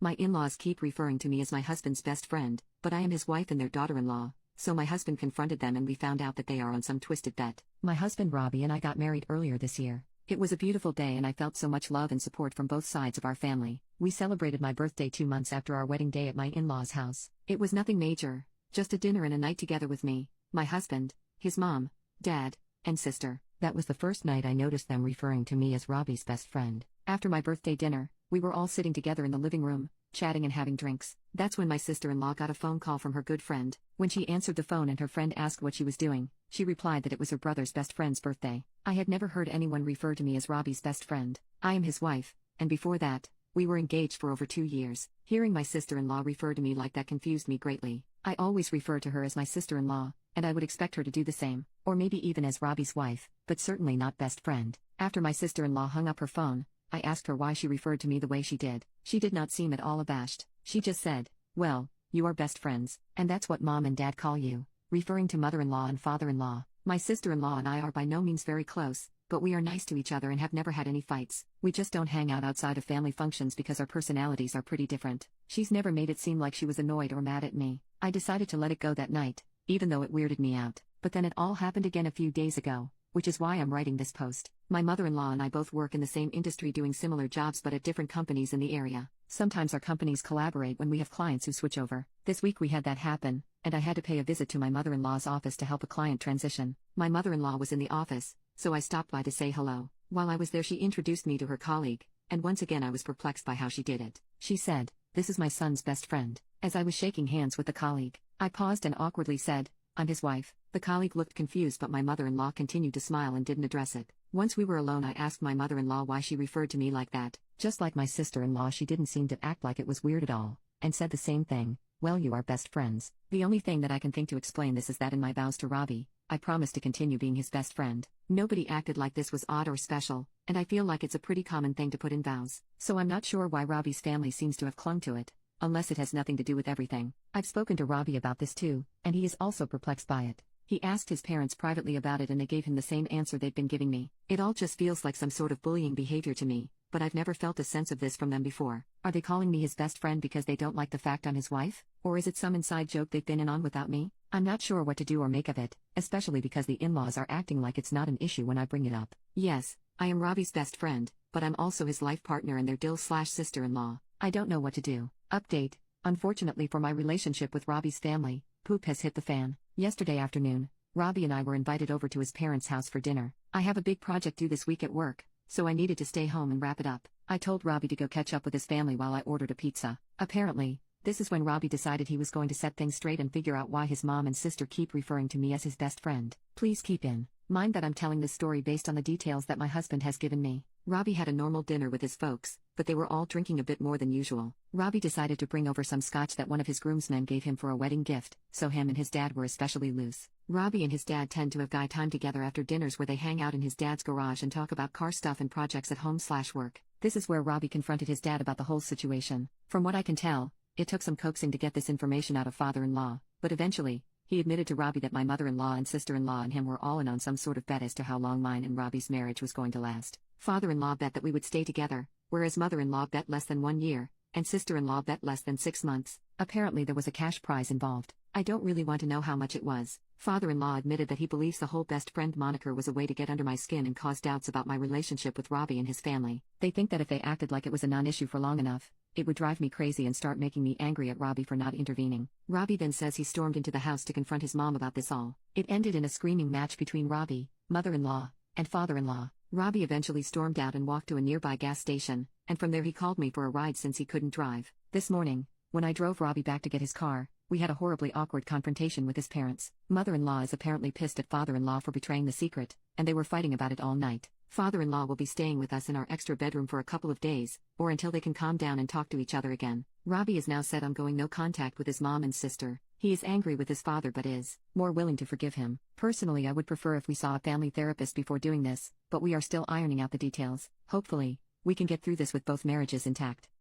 My in-laws keep referring to me as my husband's best friend, but I am his wife and their daughter-in-law, so my husband confronted them and we found out that they are on some twisted bet. My husband Robbie and I got married earlier this year. It was a beautiful day and I felt so much love and support from both sides of our family. We celebrated my birthday 2 months after our wedding day at my in-laws' house. It was nothing major, just a dinner and a night together with me, my husband, his mom, dad, and sister. That was the first night I noticed them referring to me as Robbie's best friend. After my birthday dinner, we were all sitting together in the living room, chatting and having drinks. That's when my sister-in-law got a phone call from her good friend. When she answered the phone and her friend asked what she was doing, she replied that it was her brother's best friend's birthday. I had never heard anyone refer to me as Robbie's best friend. I am his wife, and before that, we were engaged for over 2 years. Hearing my sister-in-law refer to me like that confused me greatly. I always refer to her as my sister-in-law, and I would expect her to do the same, or maybe even as Robbie's wife, but certainly not best friend. After my sister-in-law hung up her phone, I asked her why she referred to me the way she did. She did not seem at all abashed. She just said, "Well, you are best friends, and that's what mom and dad call you," referring to mother-in-law and father-in-law. My sister-in-law and I are by no means very close, but we are nice to each other and have never had any fights. We just don't hang out outside of family functions because our personalities are pretty different. She's never made it seem like she was annoyed or mad at me. I decided to let it go that night, even though it weirded me out. But then it all happened again a few days ago, which is why I'm writing this post. My mother-in-law and I both work in the same industry doing similar jobs but at different companies in the area. Sometimes our companies collaborate when we have clients who switch over. This week we had that happen, and I had to pay a visit to my mother-in-law's office to help a client transition. My mother-in-law was in the office, so I stopped by to say hello. While I was there she introduced me to her colleague, and once again I was perplexed by how she did it. She said, "This is my son's best friend." As I was shaking hands with the colleague, I paused and awkwardly said, "I'm his wife." The colleague looked confused but my mother-in-law continued to smile and didn't address it. Once we were alone I asked my mother-in-law why she referred to me like that. Just like my sister-in-law she didn't seem to act like it was weird at all, and said the same thing, "Well, you are best friends." The only thing that I can think to explain this is that in my vows to Robbie, I promised to continue being his best friend. Nobody acted like this was odd or special, and I feel like it's a pretty common thing to put in vows. So I'm not sure why Robbie's family seems to have clung to it, unless it has nothing to do with everything. I've spoken to Robbie about this too, and he is also perplexed by it. He asked his parents privately about it and they gave him the same answer they've been giving me. It all just feels like some sort of bullying behavior to me, but I've never felt a sense of this from them before. Are they calling me his best friend because they don't like the fact I'm his wife? Or is it some inside joke they've been in on without me? I'm not sure what to do or make of it, especially because the in-laws are acting like it's not an issue when I bring it up. Yes, I am Robbie's best friend, but I'm also his life partner and their dill/sister-in-law. I don't know what to do. Update: unfortunately for my relationship with Robbie's family, poop has hit the fan. Yesterday afternoon, Robbie and I were invited over to his parents' house for dinner. I have a big project due this week at work, so I needed to stay home and wrap it up. I told Robbie to go catch up with his family while I ordered a pizza. Apparently, this is when Robbie decided he was going to set things straight and figure out why his mom and sister keep referring to me as his best friend. Please keep in mind that I'm telling this story based on the details that my husband has given me. Robbie had a normal dinner with his folks, but they were all drinking a bit more than usual. Robbie decided to bring over some scotch that one of his groomsmen gave him for a wedding gift, so him and his dad were especially loose. Robbie and his dad tend to have guy time together after dinners where they hang out in his dad's garage and talk about car stuff and projects at home/work. This is where Robbie confronted his dad about the whole situation. From what I can tell, it took some coaxing to get this information out of father-in-law, but eventually, he admitted to Robbie that my mother-in-law and sister-in-law and him were all in on some sort of bet as to how long mine and Robbie's marriage was going to last. Father-in-law bet that we would stay together, whereas mother-in-law bet less than 1 year, and sister-in-law bet less than 6 months. Apparently there was a cash prize involved. I don't really want to know how much it was. Father-in-law admitted that he believes the whole best friend moniker was a way to get under my skin and cause doubts about my relationship with Robbie and his family. They think that if they acted like it was a non-issue for long enough, it would drive me crazy and start making me angry at Robbie for not intervening. Robbie then says he stormed into the house to confront his mom about this all. It ended in a screaming match between Robbie, mother-in-law, and father-in-law. Robbie eventually stormed out and walked to a nearby gas station, and from there he called me for a ride since he couldn't drive. This morning, when I drove Robbie back to get his car, we had a horribly awkward confrontation with his parents. Mother-in-law is apparently pissed at father-in-law for betraying the secret, and they were fighting about it all night. Father-in-law will be staying with us in our extra bedroom for a couple of days, or until they can calm down and talk to each other again. Robbie is now set on going no contact with his mom and sister. He is angry with his father but is more willing to forgive him. Personally, I would prefer if we saw a family therapist before doing this, but we are still ironing out the details. Hopefully, we can get through this with both marriages intact.